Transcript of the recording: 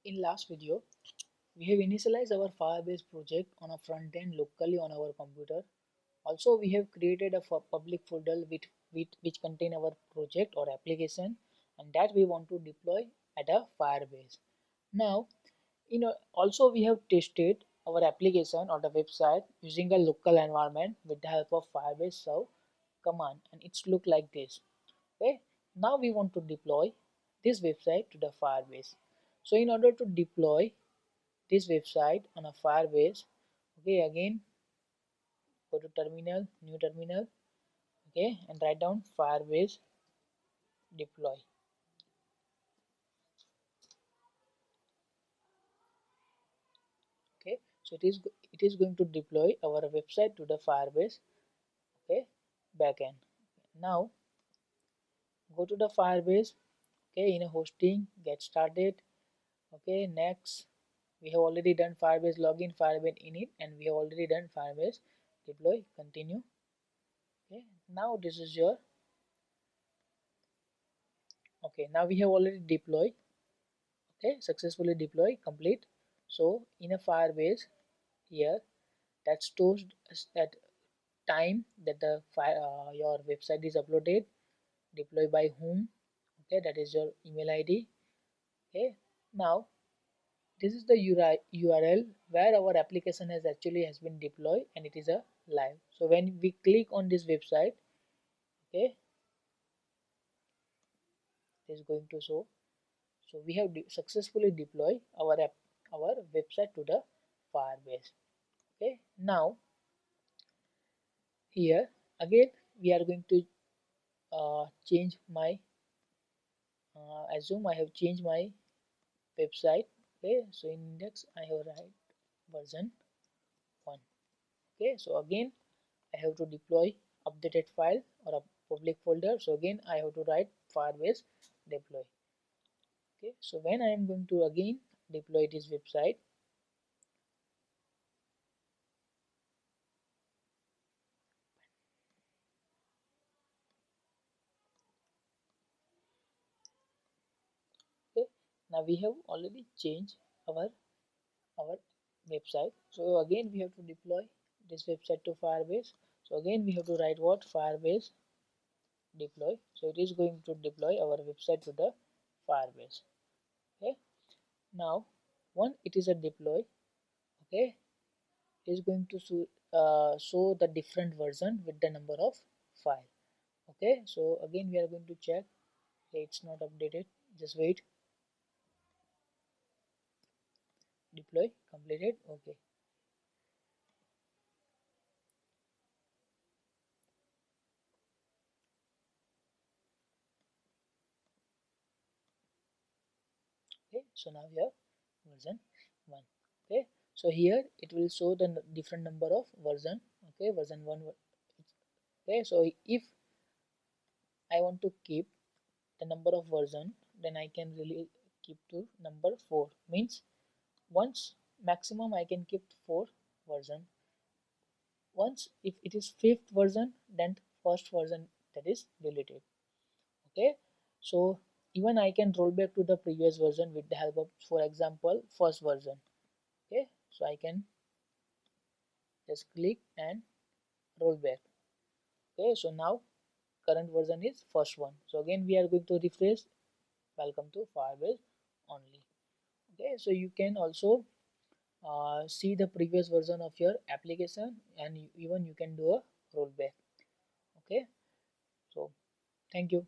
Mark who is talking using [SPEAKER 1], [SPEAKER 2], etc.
[SPEAKER 1] In last video, we have initialized our Firebase project on a front end locally on our computer. Also, we have created a public folder which contain our project or application, and that we want to deploy at a Firebase. Now, also we have tested our application or the website using a local environment with the help of Firebase serve command, and it's look like this. Okay, now we want to deploy this website to the Firebase. So in order to deploy this website on a Firebase, okay, again go to terminal, new terminal, okay, and write down Firebase deploy. Okay, so it is going to deploy our website to the Firebase, okay, backend. Now go to the Firebase, okay, in a hosting, get started. Okay, next we have already done Firebase login, Firebase init, and we have already done Firebase deploy. Continue. Okay, now this is your, okay, now we have already deployed, okay, successfully deploy complete. So in a Firebase here, that stores that time that the your website is uploaded, deploy by whom, okay, that is your email ID. Okay, now this is the URL where our application has been deployed, and it is a live. So when we click on this website, okay, it is going to show. So we have successfully deployed our website to the Firebase. Okay, now here again we are going to change my assume I have changed my website. Okay, so in index I have write version 1. Okay, so again I have to deploy updated file or a public folder. So again I have to write Firebase deploy. Okay, so when I am going to again deploy this website, okay, now we have already changed our website. So again we have to deploy this website to Firebase. So again we have to write what Firebase deploy. So it is going to deploy our website to the Firebase. Okay, now once it is a deploy, okay, it is going to show the different version with the number of file. Okay, so again we are going to check. Okay, it's not updated, just wait. Deploy completed. Okay, okay, so now we have version 1. Okay, so here it will show the different number of version. Okay, version 1. Okay, so if I want to keep the number of version, then I can really keep to number 4. Means once maximum I can keep 4 version. Once if it is 5th version, then first version that is deleted. Okay, so even I can roll back to the previous version with the help of, for example, first version. Okay, so I can just click and roll back. Okay, so now current version is first one. So again we are going to refresh. Welcome to Firebase only. Okay, so you can also see the previous version of your application, and even you can do a rollback. Okay, so thank you.